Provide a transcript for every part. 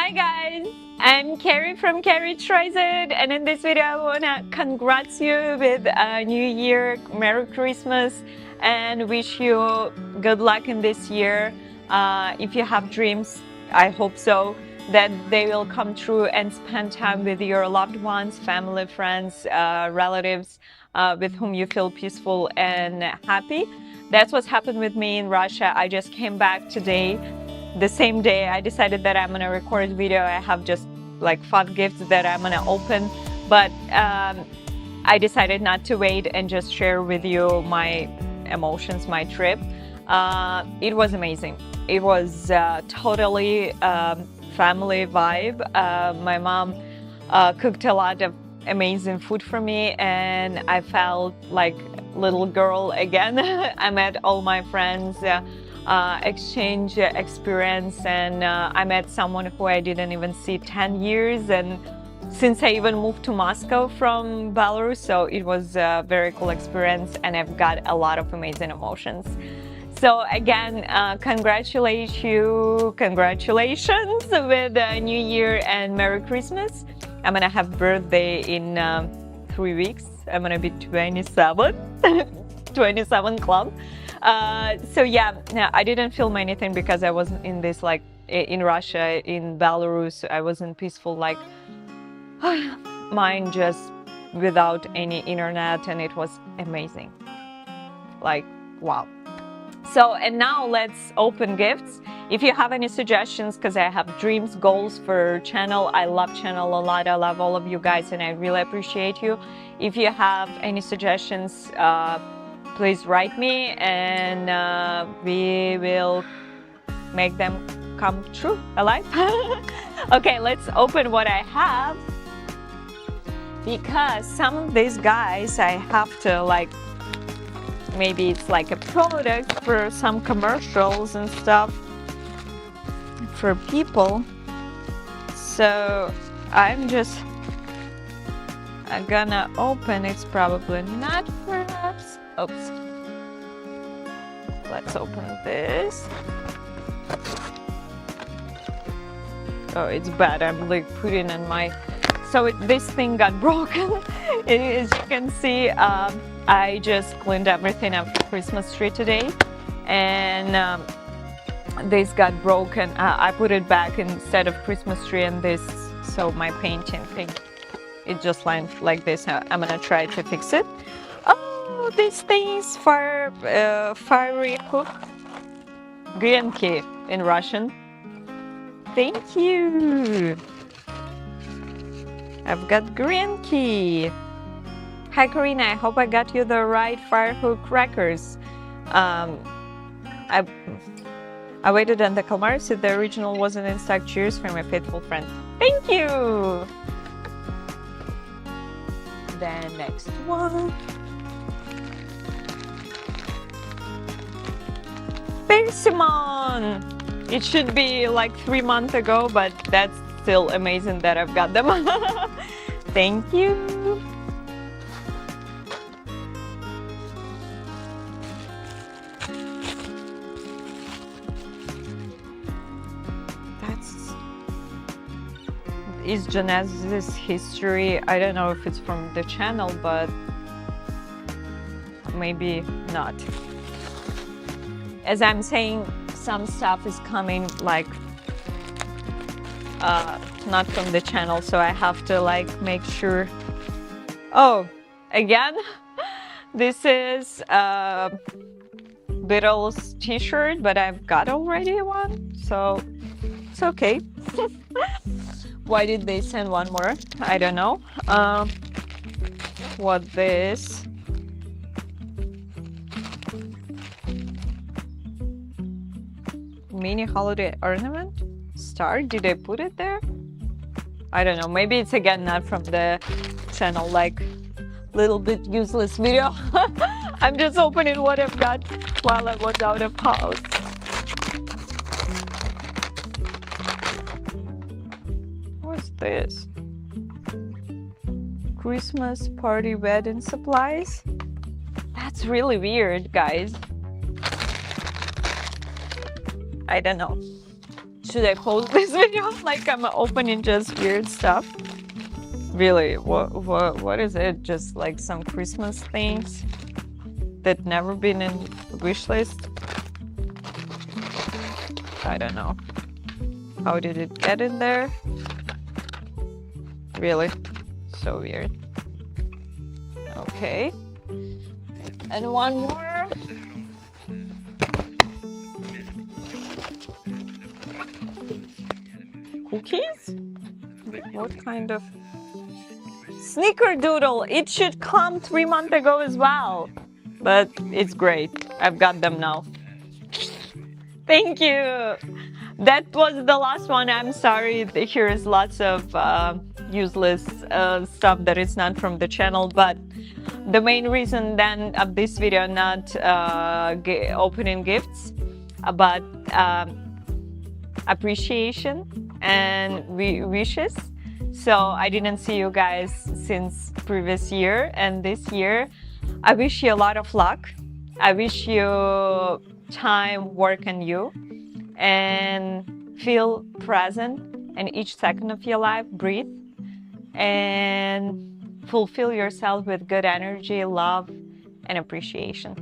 Hi guys, I'm Kerry from Kerry Tries It, and in this video I wanna congrats you with a new year, Merry Christmas, and wish you good luck in this year. If you have dreams, I hope so, that they will come true, and spend time with your loved ones, family, friends, relatives, with whom you feel peaceful and happy. That's what's happened with me in Russia. I just came back today. The same day I decided that I'm gonna record a video. I have just like 5 gifts that I'm gonna open, but I decided not to wait and just share with you my emotions, my trip. It was amazing. It was totally family vibe. My mom cooked a lot of amazing food for me, and I felt like little girl again. I met all my friends, exchange experience, and I met someone who I didn't even see 10 years, and since I even moved to Moscow from Belarus, so it was a very cool experience, and I've got a lot of amazing emotions. So again, congratulations with New Year and Merry Christmas. I'm gonna have birthday in 3 weeks. I'm gonna be 27, 27 club. So yeah, no, I didn't film anything because I wasn't in this, like in Russia, in Belarus, I wasn't peaceful, like mine, just without any internet, and it was amazing, like wow. So, and now let's open gifts. If you have any suggestions, because I have dreams, goals for channel. I love channel a lot. I love all of you guys, and I really appreciate you. If you have any suggestions, please write me, and we will make them come true, alive. Okay, let's open what I have, because some of these guys I have to, like, maybe it's like a product for some commercials and stuff for people. So I'm gonna open. It's probably not for us. Oops. Let's open this. Oh, it's bad. I'm like putting in my... So this thing got broken. As you can see, I just cleaned everything up the Christmas tree today, and this got broken. I put it back instead of Christmas tree, and this, so my painting thing, it just lined like this. I'm gonna try to fix it. Oh, these things for fiery hook, grenki in Russian. Thank you. I've got grenki. Hi Karina, I hope I got you the right fire hook crackers. I waited on the calamari, so the original wasn't in stock. Cheers from my faithful friend. Thank you! The next one. Persimmon! It should be like 3 months ago, but that's still amazing that I've got them. Thank you! Is Genesis history. I don't know if it's from the channel, but maybe not. As I'm saying, some stuff is coming like not from the channel, so I have to like make sure. Oh, again, this is Beatles t-shirt, but I've got already one, so it's okay. Why did they send one more? I don't know. What this? Mini holiday ornament? Star? Did I put it there? I don't know. Maybe it's again not from the channel, like little bit useless video. I'm just opening what I've got while I was out of house. What's this? Christmas party wedding supplies? That's really weird, guys. I don't know. Should I close this video? Like I'm opening just weird stuff. Really, what is it? Just like some Christmas things that never been in wish list. I don't know. How did it get in there? Really? So weird. Okay. And one more. Cookies? What kind of snickerdoodle? It should come 3 months ago as well, but it's great. I've got them now. Thank you. That was the last one. I'm sorry. Here is lots of useless stuff that is not from the channel, but the main reason then of this video not opening gifts, but appreciation and wishes. So I didn't see you guys since previous year, and this year I wish you a lot of luck. I wish you time work on you and feel present in each second of your life. Breathe and fulfill yourself with good energy, love, and appreciation.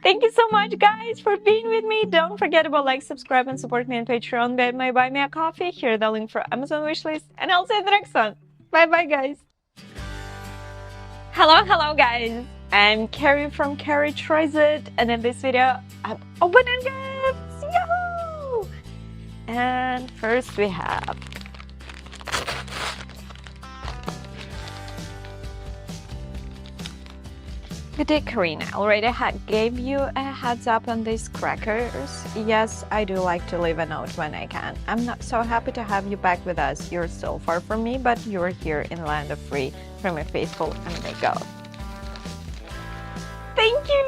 Thank you so much, guys, for being with me. Don't forget about like, subscribe, and support me on Patreon. Venmo, buy me a coffee. Here the link for Amazon wishlist, and I'll see you in the next one. Bye bye, guys. Hello, guys. I'm Kerry from Kerry Tries It, and in this video, I'm opening gifts. Yahoo! And first we have Good day, Karina. Already gave you a heads up on these crackers. Yes, I do like to leave a note when I can. I'm not so happy to have you back with us. You're still far from me, but you're here in land of free from a faithful amigo. Thank you!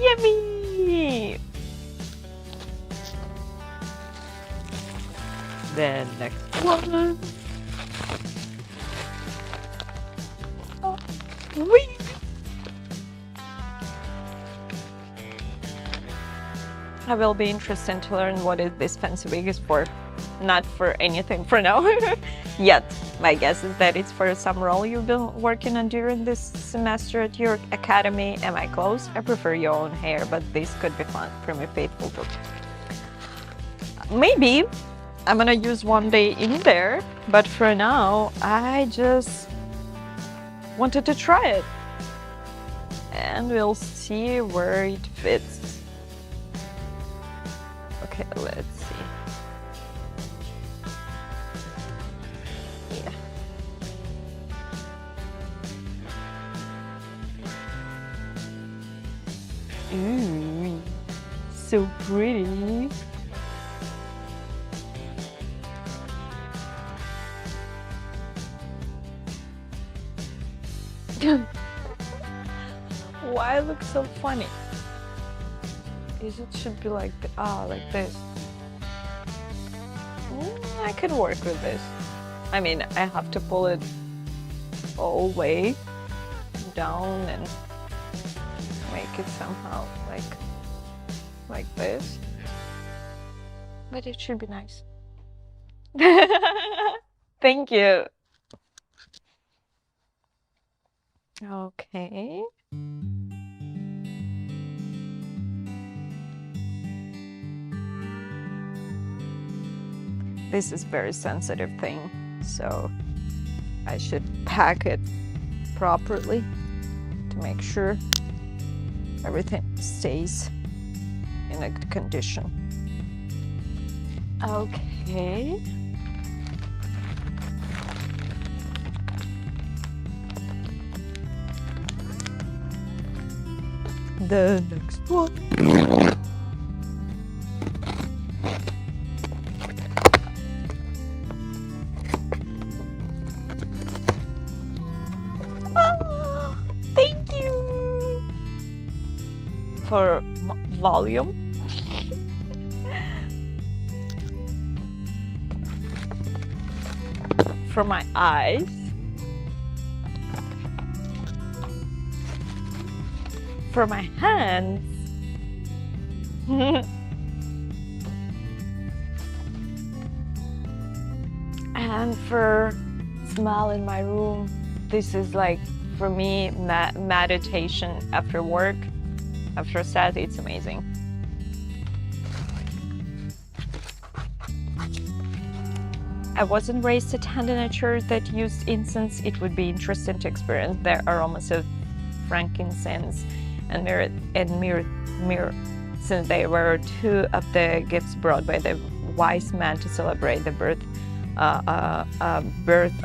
Yummy! The next one. Oh, wait! I will be interested to learn what is this fancy wig is for. Not for anything for now yet. My guess is that it's for some role you've been working on during this semester at your academy. Am I close? I prefer your own hair, but this could be fun for my faithful book. Maybe I'm gonna use one day in there, but for now I just wanted to try it. And we'll see where it fits. Okay, let's see. Yeah. Ooh, so pretty. Why it looks so funny? It should be like like this. I could work with this. I mean, I have to pull it all the way down and make it somehow like this. But it should be nice. Thank you. Okay. This is very sensitive thing, so I should pack it properly to make sure everything stays in a good condition. Okay. The next one. For volume. For my eyes. For my hands. camphor smell in my room. This is like, for me, meditation after work, after set. It's amazing. I wasn't raised to attend in a church that used incense. It would be interesting to experience the aromas of frankincense and myrrh, since they were two of the gifts brought by the wise man to celebrate the birth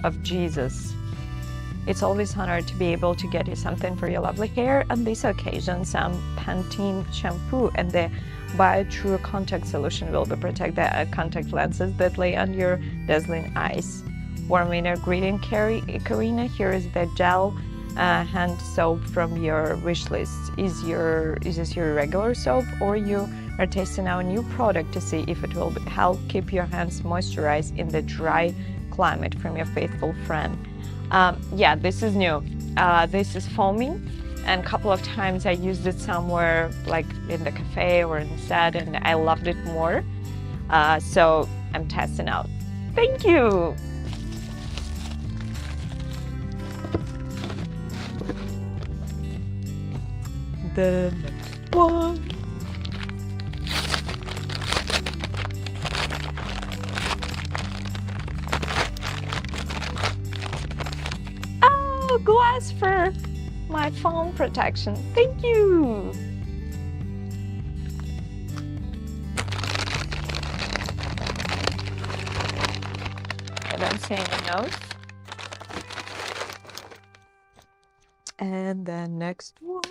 of Jesus. It's always an honor to be able to get you something for your lovely hair. On this occasion, some Pantene shampoo and the Bio-True contact solution will protect the contact lenses that lay on your dazzling eyes. Warm winter greeting, Karina. Here is the gel hand soap from your wish list. Is this your regular soap, or you are testing our new product to see if it will help keep your hands moisturized in the dry climate from your faithful friend? Yeah, this is new. This is foaming, and a couple of times I used it somewhere like in the cafe or in the set, and I loved it more. So I'm testing out. Thank you. The next one. Glass for my phone protection. Thank you. I don't see any notes. And the next one.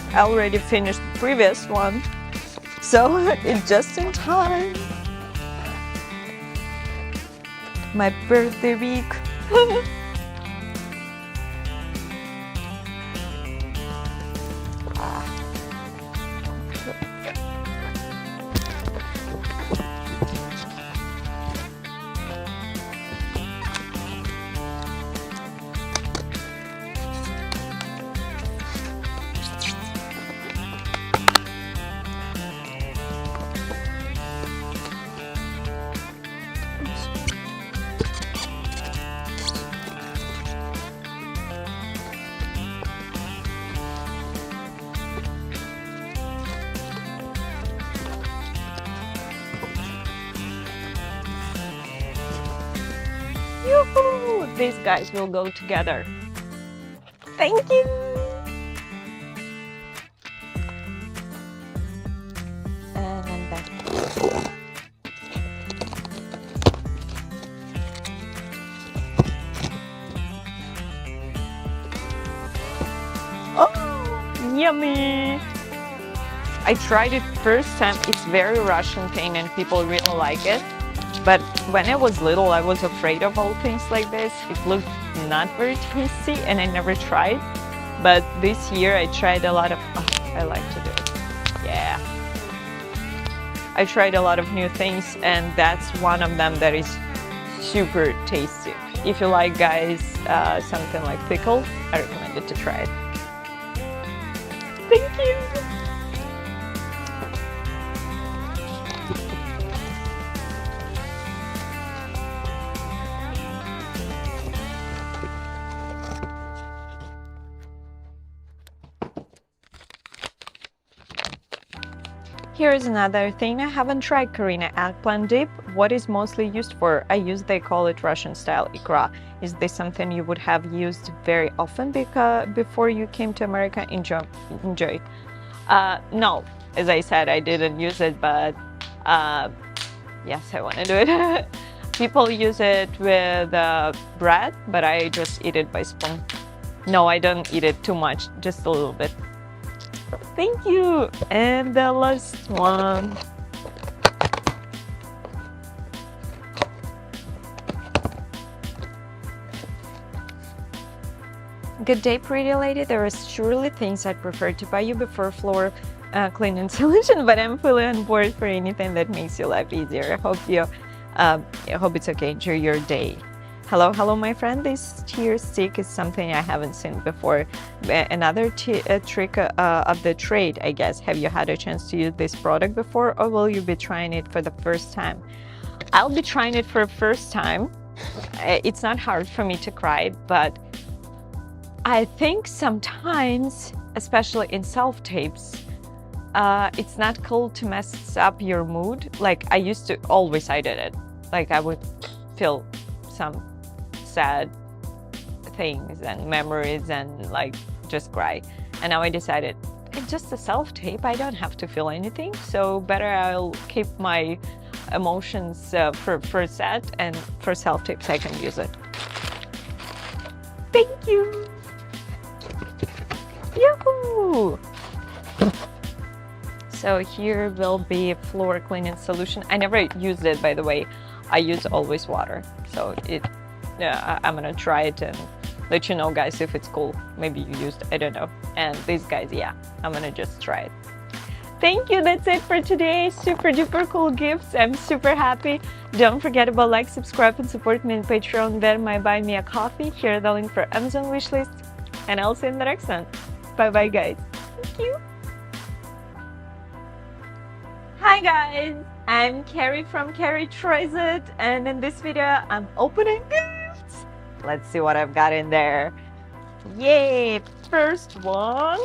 I already finished the previous one, so it's just in time. My birthday week. Yoo-hoo! These guys will go together. Thank you! And then back. Oh, yummy! I tried it first time. It's very Russian thing and people really like it. But when I was little, I was afraid of all things like this. It looked not very tasty and I never tried. But this year I tried a lot of, I like to do it. Yeah. I tried a lot of new things and that's one of them that is super tasty. If you like, guys, something like pickle, I recommend it to try it. Thank you. Here is another thing I haven't tried, Karina. Eggplant dip. What is mostly used for? They call it Russian style ikra. Is this something you would have used very often before you came to America? Enjoy. No, as I said, I didn't use it, but yes, I want to do it. People use it with bread, but I just eat it by spoon. No, I don't eat it too much, just a little bit. Thank you. And the last one. Good day, pretty lady. There are surely things I'd prefer to buy you before floor cleaning solution, but I'm fully on board for anything that makes your life easier. I hope it's okay. Enjoy your day. Hello, my friend. This tear stick is something I haven't seen before. Another trick of the trade, I guess. Have you had a chance to use this product before, or will you be trying it for the first time? I'll be trying it for the first time. It's not hard for me to cry, but I think sometimes, especially in self-tapes, it's not cool to mess up your mood. Like I used to always, I did it. Like I would feel some sad things and memories and like just cry. And now I decided it's just a self-tape. I don't have to feel anything. So better I'll keep my emotions for set, and for self-tapes I can use it. Thank you. Yahoo! So here will be a floor cleaning solution. I never used it, by the way. I use always water. So I'm gonna try it and let you know, guys, if it's cool. Maybe you used, I don't know. And these guys, yeah, I'm gonna just try it. Thank you, that's it for today. Super duper cool gifts. I'm super happy. Don't forget about like, subscribe, and support me on Patreon. Then my buy me a coffee. Here the link for Amazon wishlist. And I'll see you in the next one. Bye bye, guys. Thank you. Hi guys, I'm Kerry from Kerry Tries It, and in this video I'm opening gifts. Let's see what I've got in there. Yay! First one.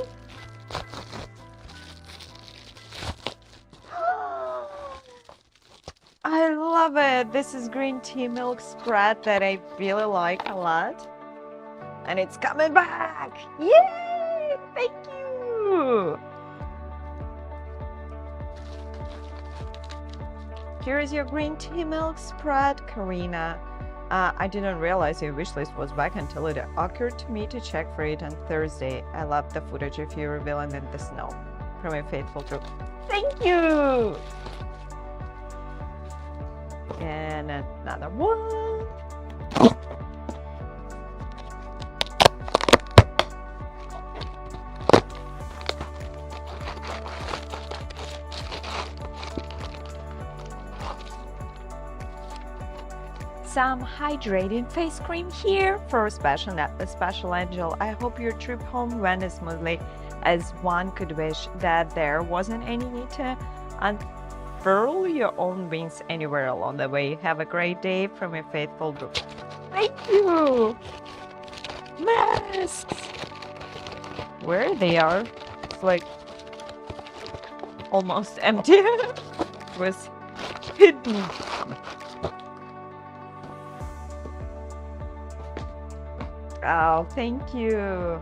I love it. This is green tea milk spread that I really like a lot. And it's coming back. Yay! Thank you. Here is your green tea milk spread, Karina. I didn't realize your wishlist was back until it occurred to me to check for it on Thursday. I love the footage of you revealing in the snow. From a faithful group. Thank you! And another one. Some hydrating face cream here for a special angel. I hope your trip home went as smoothly as one could wish, that there wasn't any need to unfurl your own wings anywhere along the way. Have a great day from a faithful group. Thank you. Masks. Where they are, it's like almost empty. It was hidden. Oh, thank you.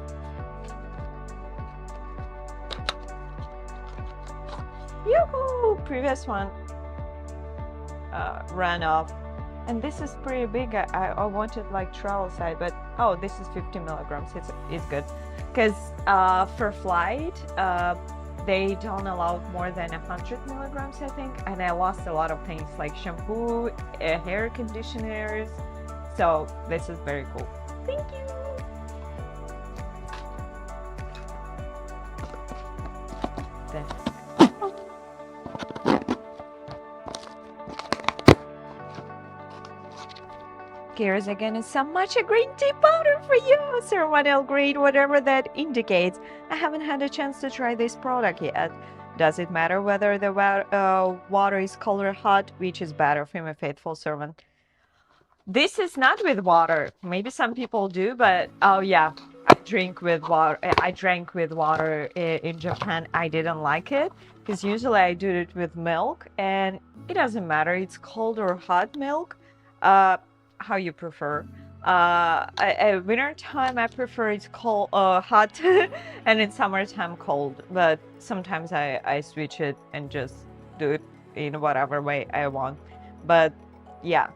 Yoo-hoo! Previous one ran off. And this is pretty big. I wanted like travel size, but oh, this is 50 milligrams. It's good. Because for flight, they don't allow more than 100 milligrams, I think. And I lost a lot of things like shampoo, hair conditioners. So this is very cool. Thank you. Here's again some matcha green tea powder for you, ceremonial grade, whatever that indicates. I haven't had a chance to try this product yet. Does it matter whether the water is cold or hot? Which is better for my faithful servant? This is not with water. Maybe some people do, but oh yeah, I drank with water in Japan. I didn't like it because usually I do it with milk, and it doesn't matter. It's cold or hot milk. How you prefer. Winter time I prefer it's cold, hot, and in summertime cold. But sometimes I switch it and just do it in whatever way I want. But yeah,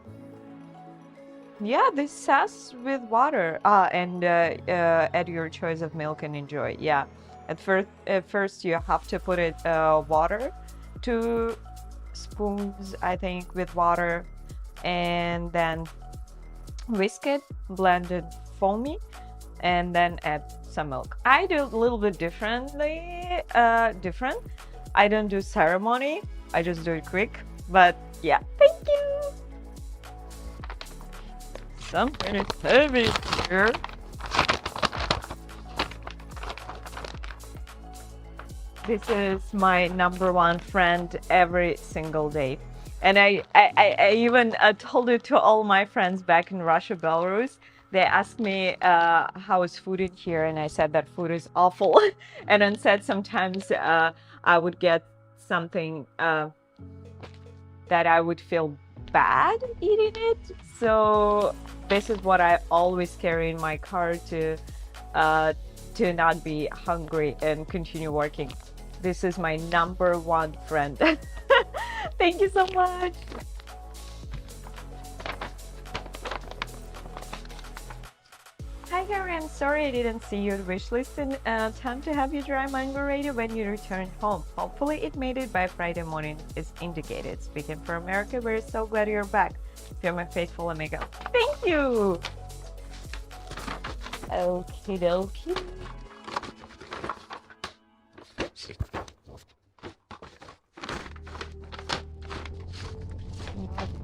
this says with water. And add your choice of milk and enjoy. Yeah, at first you have to put it water, 2 spoons I think with water, and then whisk it, blend it foamy, and then add some milk. I do a little bit differently. I don't do ceremony. I just do it quick. But yeah, thank you. Something is heavy here. This is my number one friend every single day. And I even told it to all my friends back in Russia, Belarus. They asked me how is food in here, and I said that food is awful. And then said sometimes I would get something that I would feel bad eating it. So this is what I always carry in my car to not be hungry and continue working. This is my number one friend. Thank you so much. Hi Kerry, I'm sorry I didn't see your wish list in time to have you dry mango ready when you return home. Hopefully it made it by Friday morning as indicated. Speaking for America, we're so glad you're back. You're my faithful amigo. Thank you. Okie dokie.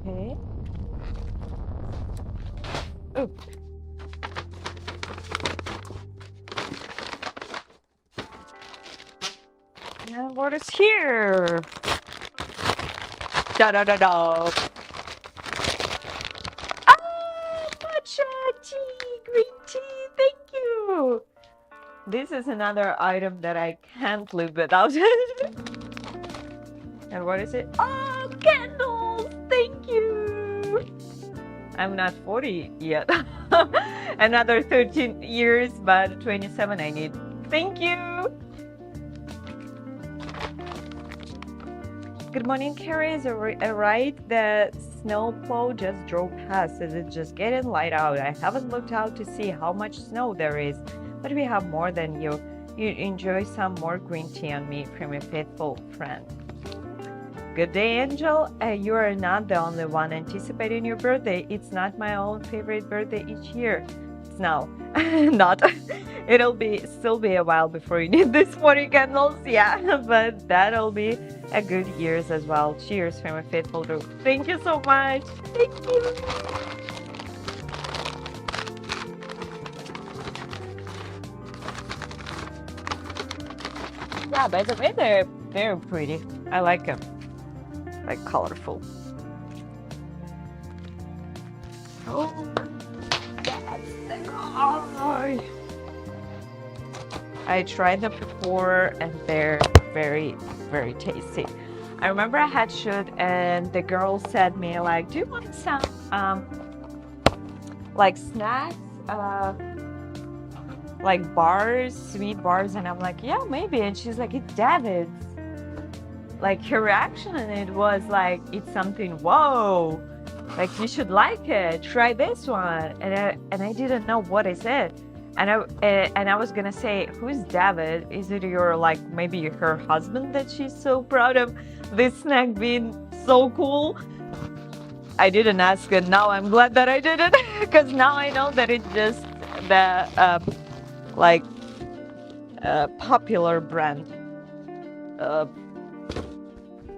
Okay. Oh. And what is here? Da da da da. Ah, matcha tea, green tea. Thank you. This is another item that I can't live without. And what is it? Oh, candles! Thank you! I'm not 40 yet. Another 13 years, but 27 I need. Thank you! Good morning, Kerry. Is it right? The snowplow just drove past. Is it just getting light out? I haven't looked out to see how much snow there is, but we have more than you. You enjoy some more green tea on me from a faithful friend. Good day, Angel. You are not the only one anticipating your birthday. It's not my own favorite birthday each year. It's now. Not. It'll still be a while before you need these 40 candles. Yeah, but that'll be a good years as well. Cheers from a faithful group. Thank you so much. Thank you. Yeah, by the way, they're pretty. I like them. Like colorful. Oh, that's the guy. I tried them before and they're very, very tasty. I remember I had shoot and the girl said me like, do you want some like snacks, like bars, sweet bars? And I'm like, yeah, maybe. And she's like, it's David's. Like her reaction on it was like, it's something, whoa, like you should like it, try this one. And I didn't know what is it. And I was gonna say, who's David? Is it your, like, maybe her husband that she's so proud of this snack being so cool? I didn't ask, and now I'm glad that I didn't, because now I know that it's just the popular brand.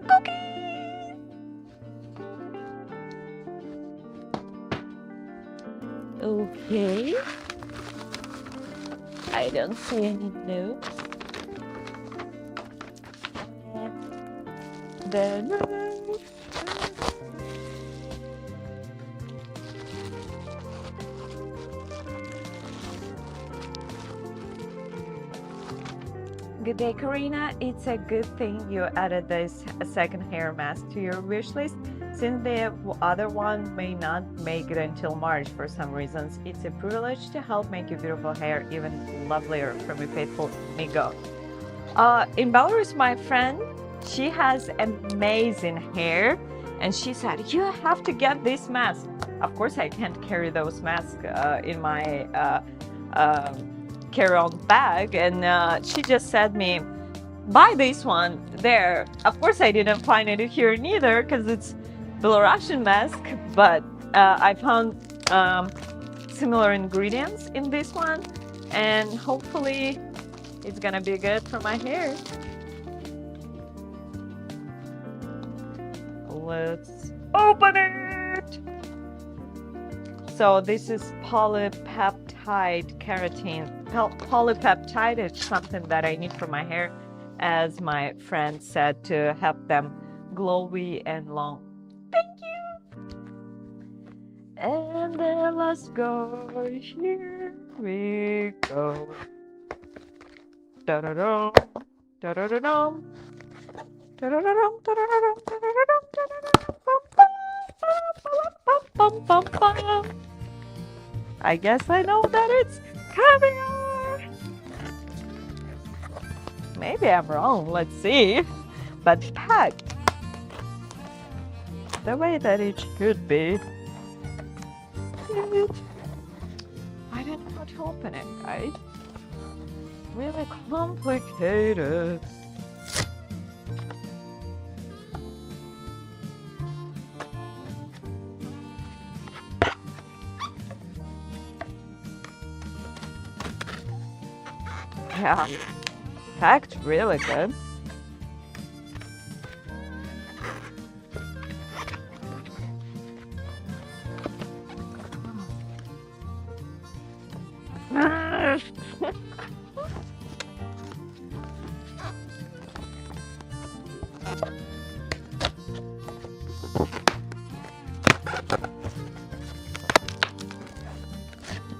Cookies. Okay. I don't see any notes. The notes. Good day, Karina. It's a good thing you added this second hair mask to your wish list, since the other one may not make it until March for some reasons. It's a privilege to help make your beautiful hair even lovelier from a faithful amigo. In Belarus, my friend, she has amazing hair, and she said, you have to get this mask. Of course, I can't carry those masks in my carry-on bag, and she just said me, buy this one there. Of course, I didn't find it here neither because it's Belarusian mask, but I found similar ingredients in this one, and hopefully it's gonna be good for my hair. Let's open it. So this is polypeptide keratin. Polypeptide is something that I need for my hair, as my friend said, to help them glowy and long. Thank you. And then let's go. Here we go. Da-da-dum, da-da-da-dum. Da-da-da-dum, da-da-da-dum, da-da-da-dum, da-da-da-dum. Bum, bum, bum, bum. I guess I know that it's caviar. Maybe I'm wrong. Let's see. But packed the way that it should be. I don't know how to open it, guys. Really complicated. Yeah, packed really good.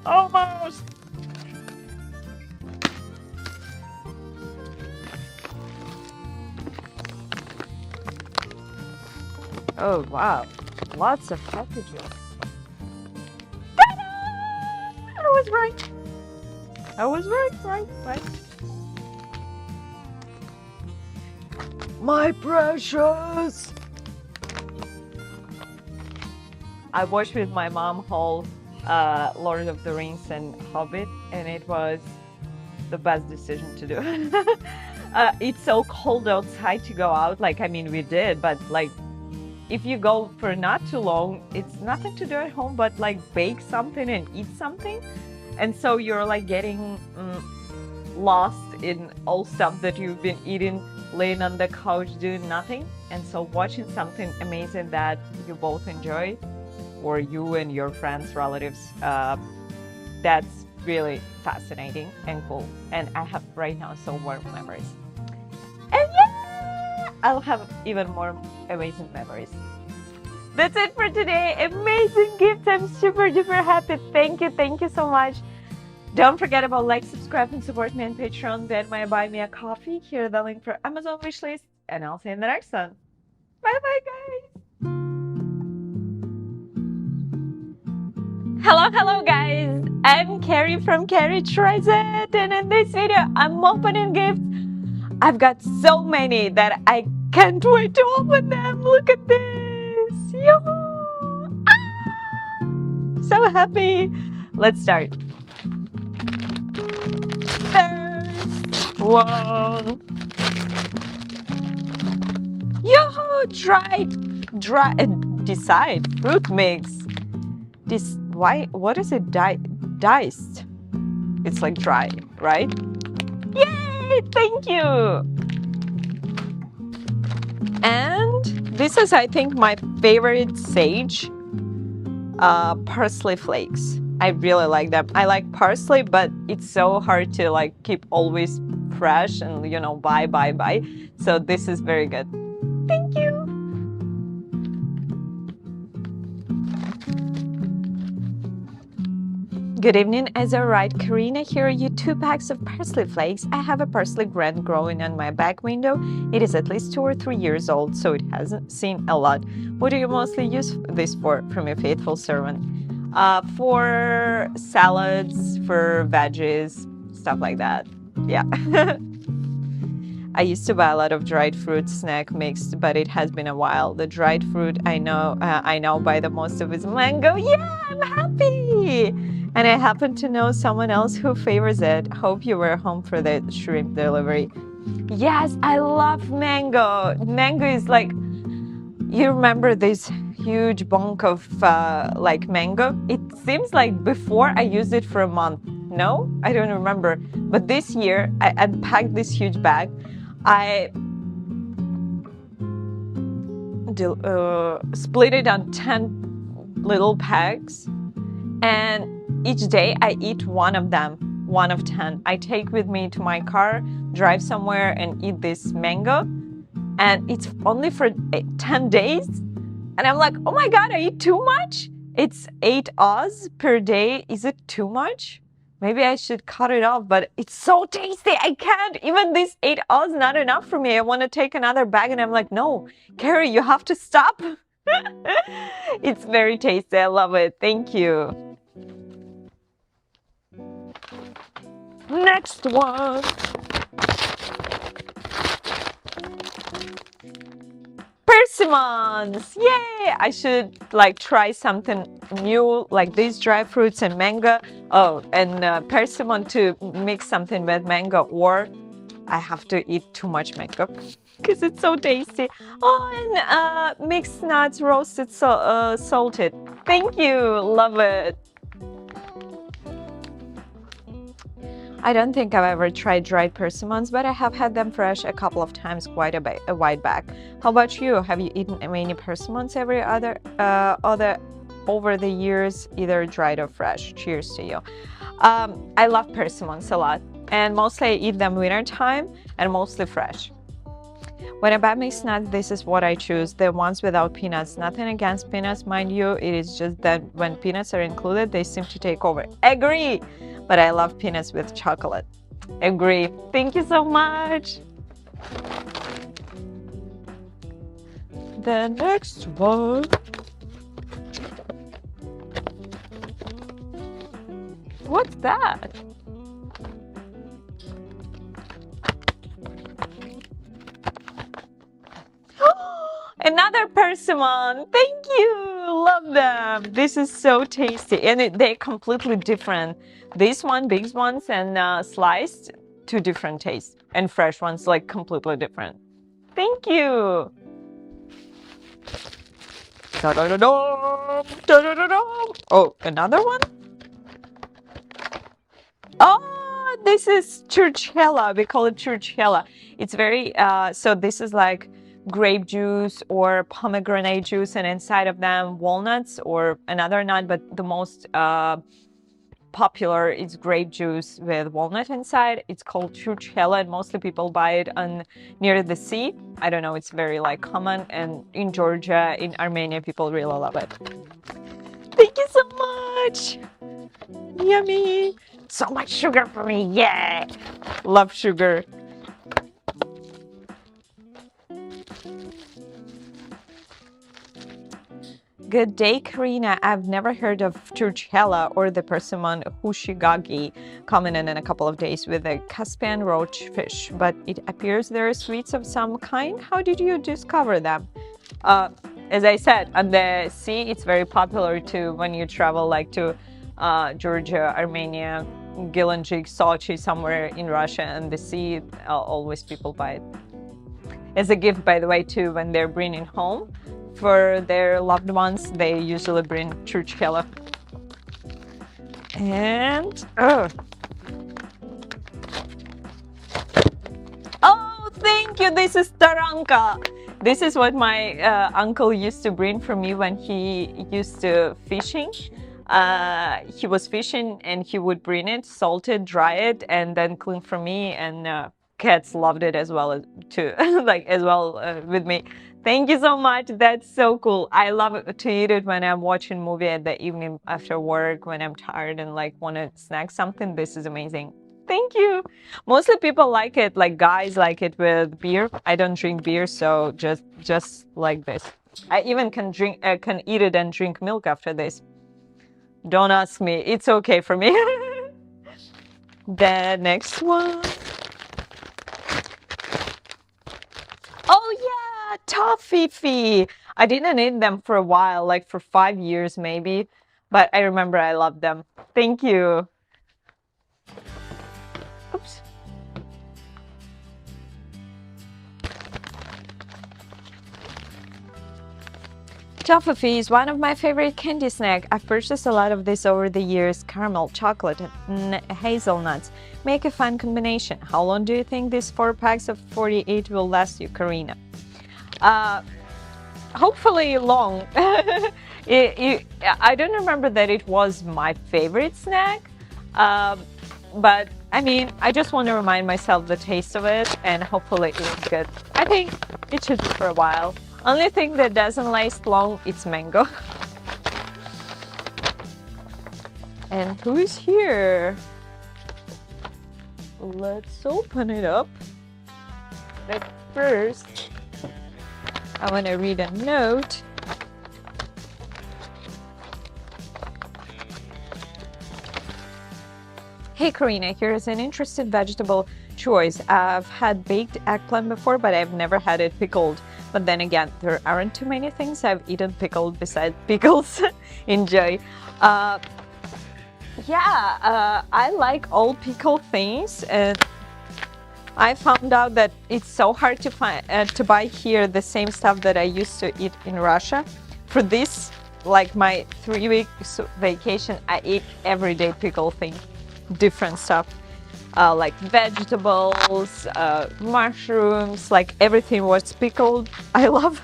Almost. Oh wow, lots of packages. Ta-da! I was right. I was right. My precious. I watched with my mom whole Lord of the Rings and Hobbit, and it was the best decision to do. It's so cold outside to go out. Like, I mean, we did, but like, if you go for not too long, it's nothing to do at home but like bake something and eat something. And so you're like getting lost in all stuff that you've been eating, laying on the couch doing nothing. And so watching something amazing that you both enjoy, or you and your friends, relatives, that's really fascinating and cool. And I have right now so warm memories. And yeah, I'll have even more amazing memories. That's it for today. Amazing gift. I'm super duper happy. Thank you so much. Don't forget about like, subscribe, and support me on Patreon, Venmo, buy me a coffee. Here the link for Amazon wishlist, and I'll see you in the next one. Bye bye, guys. Hello guys. I'm Kerry from Kerry Tries It, and in this video I'm opening gifts. I've got so many that I can't wait to open them. Look at this. Yoo-hoo! Ah! So happy. Let's start. First one. Yoo-hoo! Decide fruit mix. This why? What is it? Diced. It's like dry, right? Yay! Thank you. And this is, I think, my favorite sage. Parsley flakes. I really like them. I like parsley, but it's so hard to like keep always fresh and, you know, buy. So this is very good. Thank you. Good evening. As I write, Karina, here are you 2 packs of parsley flakes. I have a parsley grant growing on my back window. It is at least 2 or 3 years old, so it hasn't seen a lot. What do you mostly use this for? From your faithful servant. For salads, for veggies, stuff like that. Yeah. I used to buy a lot of dried fruit snack mix, but it has been a while. The dried fruit I now buy the most of is mango. Yeah, I'm happy. And I happen to know someone else who favors it. Hope you were home for the shrimp delivery. Yes, I love mango. Mango is like, you remember this huge bunk of like mango? It seems like before I used it for a month. No, I don't remember. But this year, I unpacked this huge bag. I split it on 10 little packs, and each day I eat one of them, one of 10. I take with me to my car, drive somewhere, and eat this mango. And it's only for 10 days. And I'm like, oh my God, I eat too much? It's 8 Oz per day. Is it too much? Maybe I should cut it off, but it's so tasty. I can't. Even this 8 Oz not enough for me. I want to take another bag, and I'm like, no, Kerry, you have to stop. It's very tasty. I love it. Thank you. Next one. Persimmons! Yay! I should like try something new like these dry fruits and mango. Oh, and persimmon to mix something with mango, or I have to eat too much mango because it's so tasty. Oh, and mixed nuts, roasted, salted. Thank you, love it. I don't think I've ever tried dried persimmons, but I have had them fresh a couple of times, quite a while back. How about you? Have you eaten many persimmons over the years, either dried or fresh? Cheers to you. I love persimmons a lot, and mostly I eat them winter time and mostly fresh. When I buy mixed nuts, this is what I choose, the ones without peanuts. Nothing against peanuts, mind you, it is just that when peanuts are included, they seem to take over. Agree! But I love peanuts with chocolate. Agree. Thank you so much. The next one. What's that? Another persimmon. Thank you. Love them. This is so tasty, and they're completely different. This one, big ones, and sliced, two different tastes, and fresh ones like completely different. Thank you. Oh, another one. Oh, this is churchella. We call it churchella. It's very so this is like grape juice or pomegranate juice, and inside of them walnuts or another nut, but the most popular is grape juice with walnut inside. It's called churchella, and mostly people buy it near the sea. I don't know, it's very like common, and in Georgia, in Armenia, people really love it. Thank you so much. Yummy. So much sugar for me. Yeah. Love sugar. Good day, Karina. I've never heard of churchella or the persimmon hushigagi, coming in a couple of days with a Caspian roach fish, but it appears there are sweets of some kind. How did you discover them? As I said, on the sea, it's very popular too when you travel like to Georgia, Armenia, Gelendzhik, Sochi, somewhere in Russia, and the sea, always people buy it. As a gift, by the way, too, when they're bringing home for their loved ones, they usually bring churchella. And oh, thank you. This is taranka. This is what my uncle used to bring for me when he used to fishing. He was fishing, and he would bring it, salt it, dry it, and then clean for me. And cats loved it as well too, like as well with me. Thank you so much. That's so cool. I love to eat it when I'm watching movie at the evening after work, when I'm tired and like want to snack something. This is amazing. Thank you. Mostly people like it, like guys like it with beer. I don't drink beer, so just like this. I even can eat it and drink milk after this. Don't ask me. It's okay for me. The next one. Oh yeah, toffee. I didn't eat them for a while, like for 5 years maybe, but I remember I loved them. Thank you. Oops. Toffee is one of my favorite candy snack. I've purchased a lot of this over the years. Caramel, chocolate, and hazelnuts make a fun combination. How long do you think these 4 packs of 48 will last you, Karina? Hopefully long. I don't remember that it was my favorite snack, but I mean, I just want to remind myself the taste of it, and hopefully it was good. I think it should be for a while. Only thing that doesn't last long, it's mango. And who's here? Let's open it up. But first, I want to read a note. Hey Karina, here's an interesting vegetable choice. I've had baked eggplant before, but I've never had it pickled. But then again, there aren't too many things I've eaten pickled besides pickles. Enjoy. I like all pickled things, and I found out that it's so hard to find to buy here the same stuff that I used to eat in Russia. For this, like my 3-week vacation, I ate everyday pickle thing, different stuff. Like vegetables, mushrooms, like everything was pickled. I love.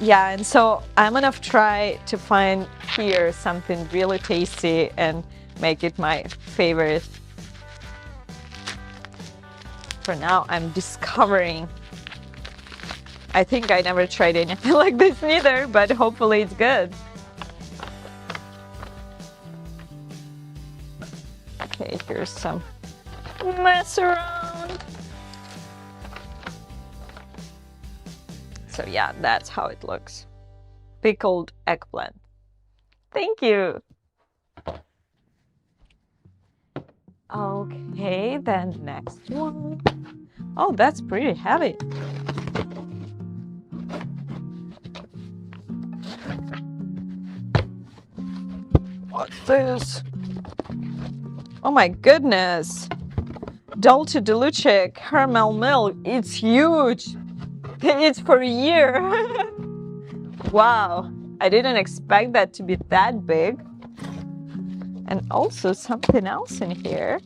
Yeah, and so I'm gonna try to find here something really tasty and make it my favorite. For now, I'm discovering. I think I never tried anything like this neither, but hopefully it's good. Okay, here's some mess around. So yeah, that's how it looks. Pickled eggplant. Thank you. Okay, then next one. Oh, that's pretty heavy. What's this? Oh my goodness! Dolce de Luce caramel milk. It's huge. It's for a year. Wow, I didn't expect that to be that big. And also something else in here.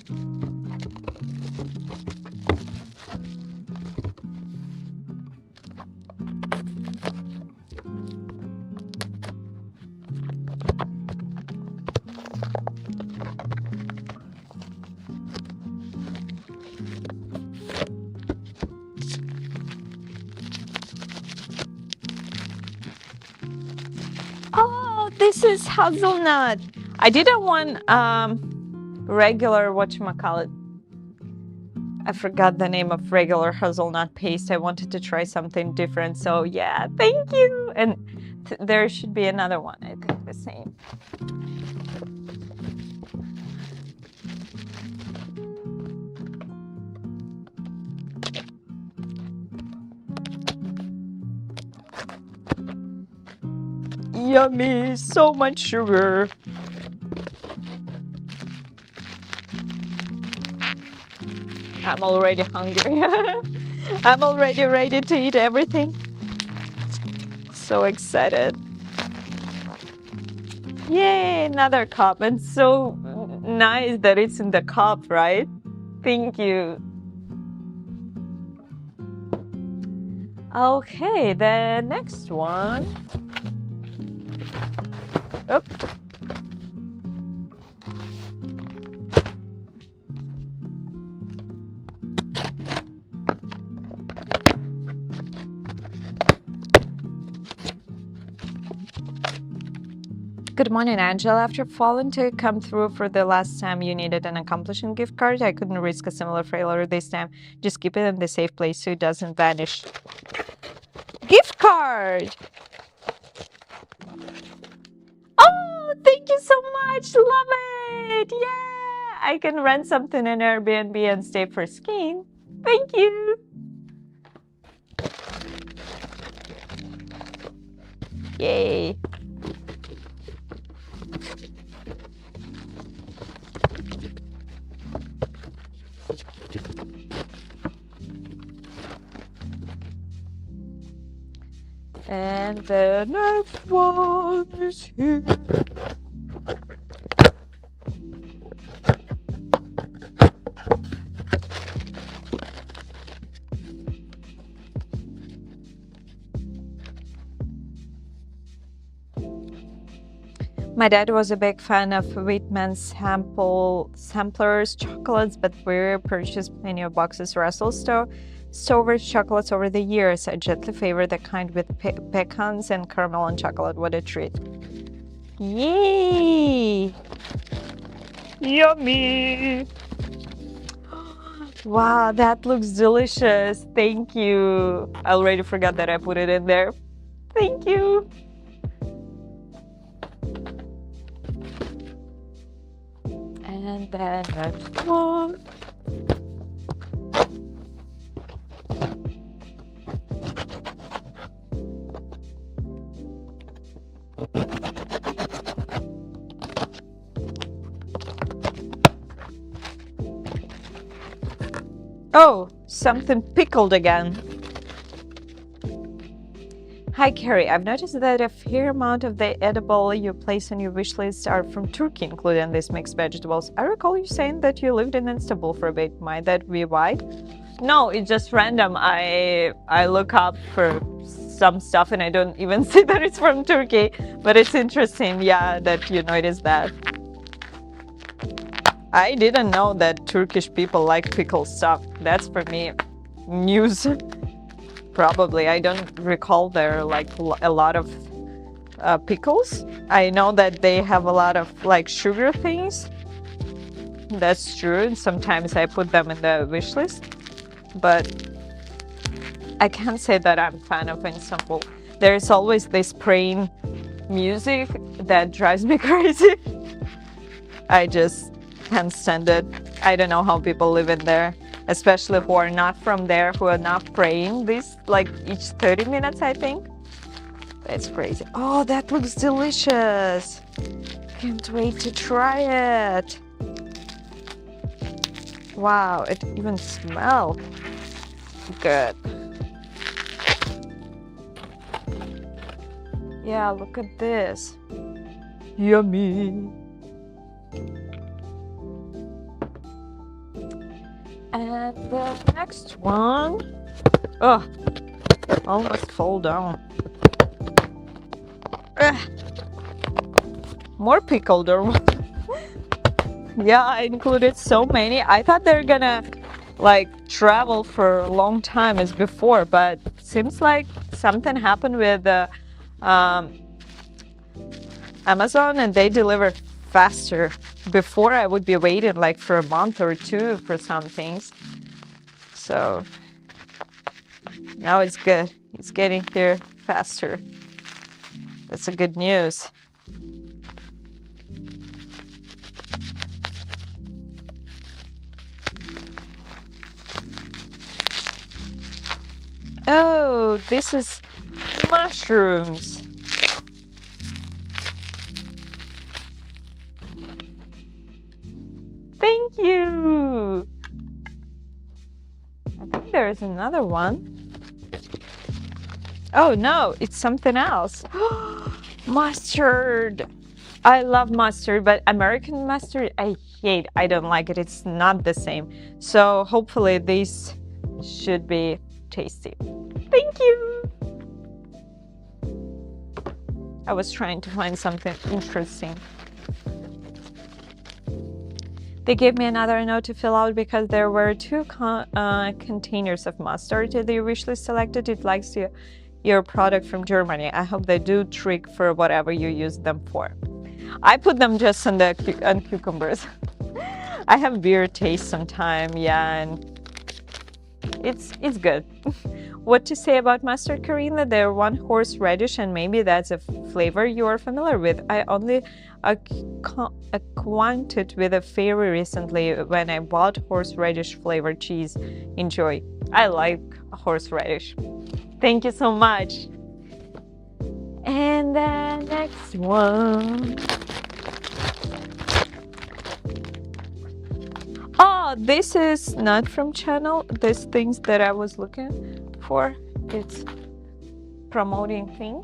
Oh, this is hazelnut. I didn't want regular whatchamacallit. I forgot the name of regular hazelnut paste. I wanted to try something different. So yeah, thank you. And there should be another one, I think the same. Yummy, so much sugar. I'm already hungry. I'm already ready to eat everything. So excited. Yay, another cup. And so nice that it's in the cup, right? Thank you. Okay, the next one. Oop. Good morning, Angela. After falling to come through for the last time you needed an accomplishment gift card, I couldn't risk a similar failure this time. Just keep it in the safe place so it doesn't vanish. Gift card! Oh, thank you so much. Love it. Yeah. I can rent something in Airbnb and stay for skiing. Thank you. Yay. And the next one is here. My dad was a big fan of Whitman's samplers chocolates, but we purchased plenty of boxes Russell Stover's chocolates over the years. I gently favor the kind with pecans and caramel and chocolate. What a treat. Yay! Yummy! Wow, that looks delicious. Thank you. I already forgot that I put it in there. Thank you. And then next one. Oh, something pickled again. Hi, Kerry. I've noticed that a fair amount of the edible you place on your wish list are from Turkey, including these mixed vegetables. I recall you saying that you lived in Istanbul for a bit. Might that be why? No, it's just random. I look up for some stuff and I don't even see that it's from Turkey. But it's interesting, yeah, that you noticed that. I didn't know that Turkish people like pickled stuff. That's for me news. Probably. I don't recall there like a lot of pickles. I know that they have a lot of like sugar things. That's true. And sometimes I put them in the wish list. But I can't say that I'm a fan of Istanbul. There's always this praying music that drives me crazy. I just can't stand it. I don't know how people live in there, especially who are not from there, who are not praying this like each 30 minutes, I think. That's crazy. Oh, that looks delicious. Can't wait to try it. Wow, it even smells good. Yeah, look at this. Yummy. And the next one, oh, almost fall down. More pickled or yeah, I included so many. I thought they're gonna like travel for a long time as before, but seems like something happened with Amazon and they deliver faster. Before I would be waiting like for a month or two for some things. So now it's good. It's getting here faster. That's a good news. Oh, this is mushrooms. Thank you. I think there is another one. Oh no, it's something else. Mustard. I love mustard, but American mustard, I hate. I don't like it. It's not the same. So hopefully this should be tasty. Thank you. I was trying to find something interesting. They gave me another note to fill out because there were two containers of mustard that you wishly selected. It likes your product from Germany. I hope they do trick for whatever you use them for. I put them just on cucumbers. I have weird taste sometimes, yeah, and it's good. What to say about mustard, Karina? They're one horseradish, and maybe that's a flavor you are familiar with. I only acquainted with a fairy recently when I bought horseradish flavored cheese. Enjoy. I like horseradish. Thank you so much. And the next one. Oh, this is not from channel. These things that I was looking for. It's promoting thing.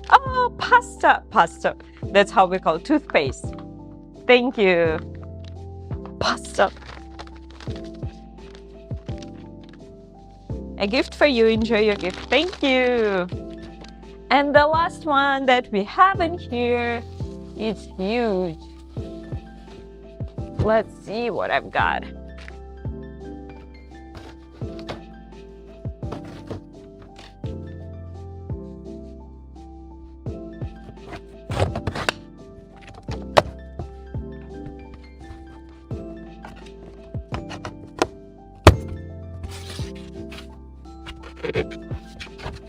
Oh, pasta. That's how we call it. Toothpaste. Thank you. Pasta. A gift for you. Enjoy your gift. Thank you. And the last one that we have in here is huge. Let's see what I've got.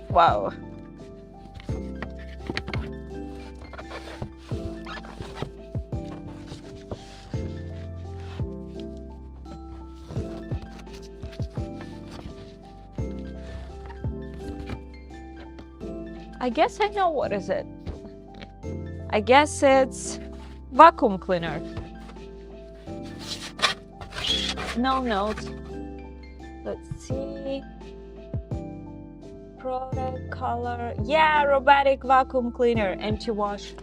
Wow. I guess I know what is it. I guess it's vacuum cleaner. No notes. Let's see. Product color. Yeah, robotic vacuum cleaner, anti-wash.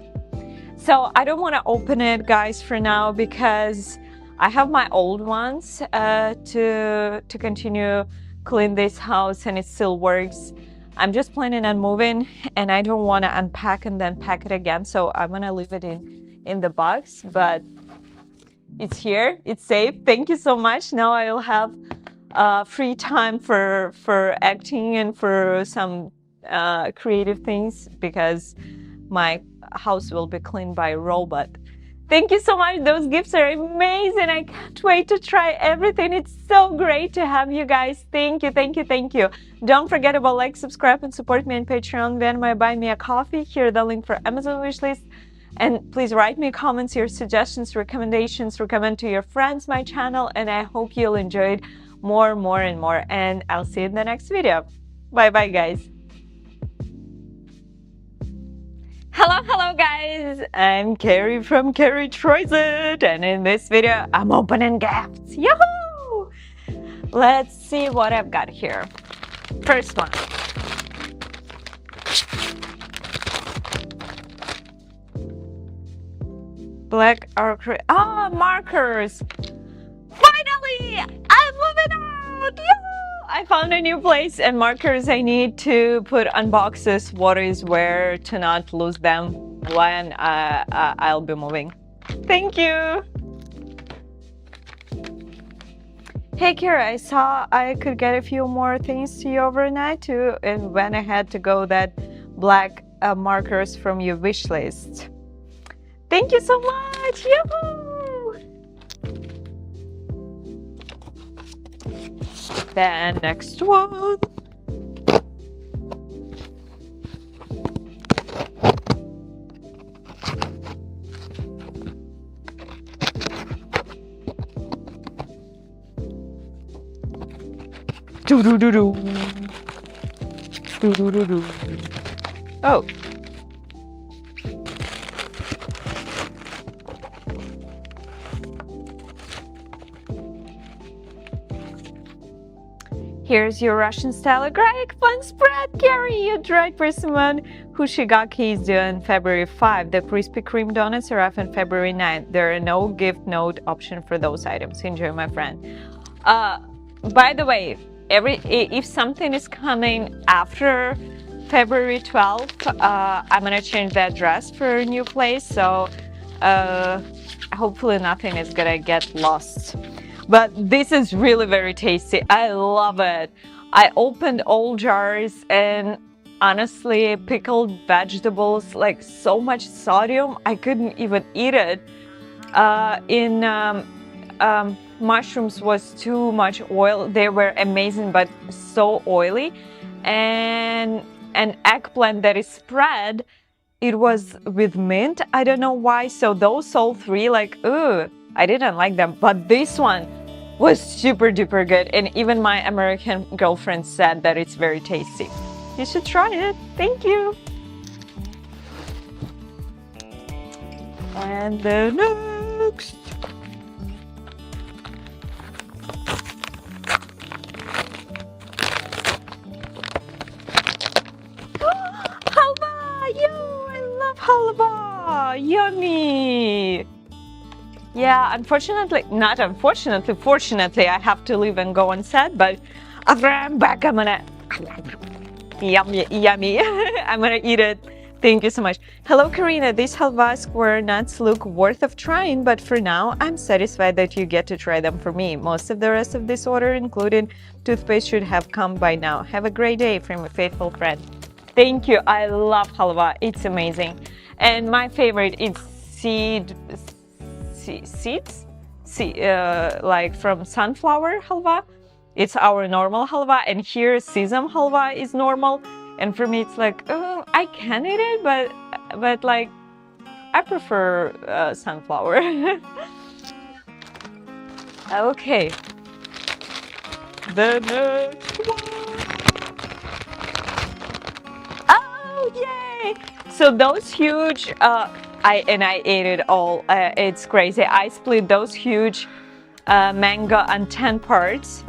So I don't want to open it, guys, for now because I have my old ones to continue clean this house and it still works. I'm just planning on moving and I don't want to unpack and then pack it again. So I'm going to leave it in the box, but it's here. It's safe. Thank you so much. Now I'll have free time for acting and for some creative things because my house will be cleaned by a robot. Thank you so much. Those gifts are amazing. I can't wait to try everything. It's so great to have you guys. Thank you, thank you, thank you. Don't forget about like, subscribe, and support me on Patreon, Venmo, buy me a coffee. Here the link for Amazon wishlist. And please write me comments, your suggestions, recommendations, recommend to your friends my channel. And I hope you'll enjoy it more and more. And I'll see you in the next video. Bye guys. Hello guys, I'm Kerry from Kerry Tries It, and in this video I'm opening gifts. Yahoo! Let's see what I've got here. First one. Black acrylic. Ah, markers! Finally! I'm moving out! Yahoo! I found a new place and markers I need to put on boxes, what is where, to not lose them when I'll be moving. Thank you! Hey Kira, I saw I could get a few more things to you overnight too, and went ahead to go that black markers from your wish list. Thank you so much! Yahoo! Then next one. Oh. Here's your Russian-style Greek fun spread, Kerry. You tried for someone who Shigaki is due on February 5. The Krispy Kreme donuts arrive on February 9. There are no gift note option for those items. Enjoy, my friend. By the way, if something is coming after February 12th, I'm gonna change the address for a new place. So hopefully nothing is gonna get lost. But this is really very tasty. I love it. I opened all jars and honestly, pickled vegetables, like so much sodium, I couldn't even eat it. Mushrooms was too much oil. They were amazing, but so oily. And an eggplant that is spread, it was with mint. I don't know why. So those all three, like, ooh, I didn't like them, but this one was super duper good. And even my American girlfriend said that it's very tasty. You should try it. Thank you. And the next. halva, yummy. Yeah, fortunately, I have to leave and go on set, but after I'm back, I'm gonna yummy, yummy. I'm gonna eat it. Thank you so much. Hello, Karina. These halva square nuts look worth of trying, but for now, I'm satisfied that you get to try them for me. Most of the rest of this order, including toothpaste, should have come by now. Have a great day from a faithful friend. Thank you. I love halva. It's amazing. And my favorite is seeds, like from sunflower halva. It's our normal halva, and here sesame halva is normal. And for me, it's like, oh, I can eat it, but like, I prefer sunflower. Okay. The next one. Oh, yay! So those huge, I ate it all. It's crazy. I split those huge mango on 10 parts.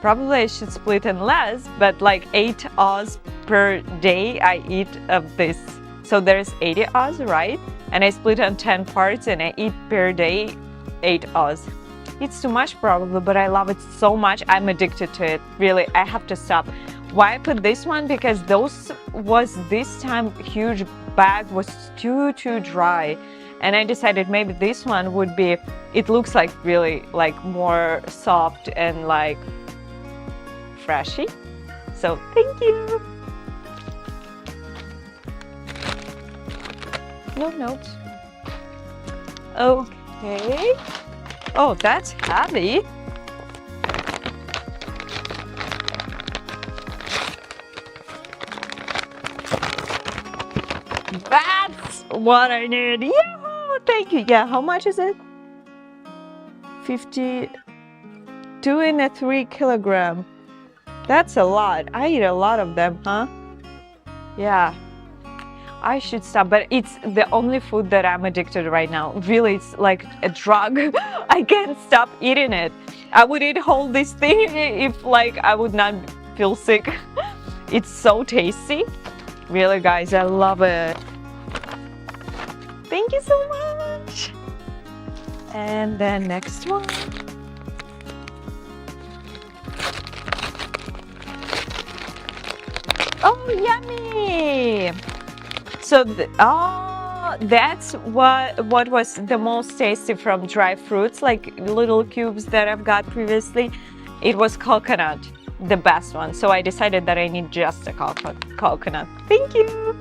Probably I should split in less, but like 8 Oz per day I eat of this. So there's 80 Oz, right? And I split on 10 parts and I eat per day 8 Oz. It's too much probably, but I love it so much. I'm addicted to it. Really, I have to stop. Why I put this one? Because this time huge bag was too dry. And I decided maybe this one would be, it looks like really like more soft and like freshy. So thank you. No notes. Okay. Oh, that's heavy. That's what I need. Yahoo! Thank you. Yeah, how much is it? 52 and a 3 kilogram. That's a lot. I eat a lot of them, huh? Yeah. I should stop, but it's the only food that I'm addicted right now. Really, it's like a drug. I can't stop eating it. I would eat whole this thing if like I would not feel sick. It's so tasty. Really, guys, I love it. Thank you so much. And then next one. Oh, yummy! So, that's what was the most tasty from dry fruits, like little cubes that I've got previously. It was coconut, the best one. So I decided that I need just a coconut. Thank you.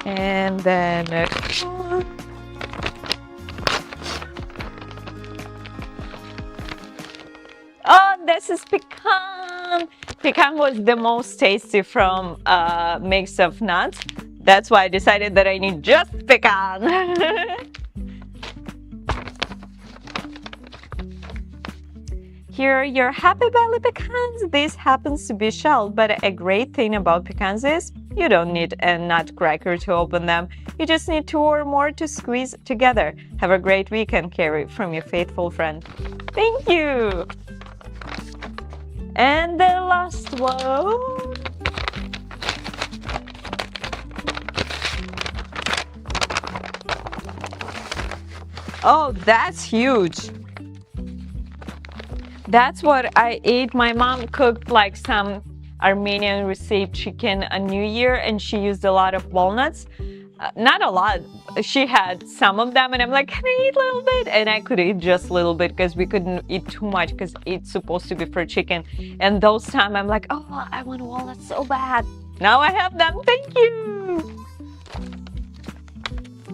And then next one. Oh, this is pecan. Pecan was the most tasty from a mix of nuts. That's why I decided that I need just pecan. Here are your Happy Valley pecans. This happens to be shelled, but a great thing about pecans is you don't need a nutcracker to open them. You just need 2 or more to squeeze together. Have a great weekend, Kerry, from your faithful friend. Thank you. And the last one. Oh, that's huge. That's what I ate. My mom cooked like some Armenian recipe chicken on New Year, and she used a lot of walnuts. Not a lot. She had some of them, and I'm like, can I eat a little bit? And I could eat just a little bit because we couldn't eat too much because it's supposed to be for chicken. And those time I'm like, oh, I want walnuts so bad. Now I have them. Thank you.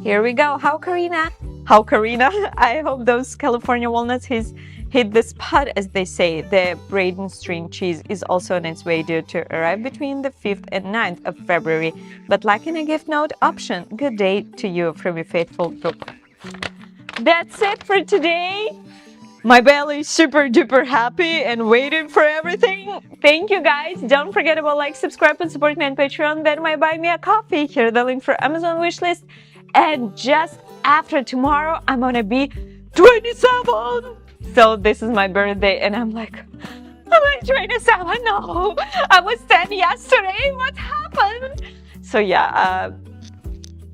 Here we go. How Karina? I hope those California walnuts hit the spot, as they say. The Braden string cheese is also on its way, due to arrive between the 5th and 9th of February. But like in a gift note option, good day to you from your faithful group. That's it for today. My belly is super duper happy and waiting for everything. Thank you guys. Don't forget about like, subscribe, and support me on Patreon. Then my buy me a coffee. Here the link for Amazon wishlist. And just after tomorrow, I'm gonna be 27. So this is my birthday, and I'm like, I'm like trying to say, oh no, I was 10 yesterday. What happened? So yeah,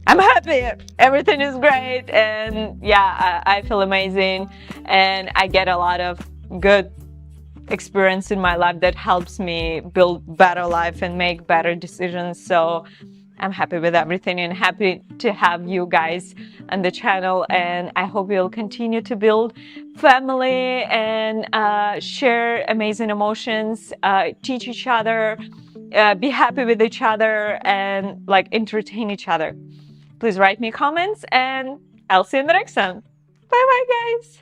I'm happy. Everything is great. And yeah, I feel amazing. And I get a lot of good experience in my life that helps me build better life and make better decisions. So I'm happy with everything and happy to have you guys on the channel. And I hope you'll continue to build family and share amazing emotions, teach each other, be happy with each other, and like entertain each other. Please write me comments, and I'll see you in the next one. Bye bye, guys.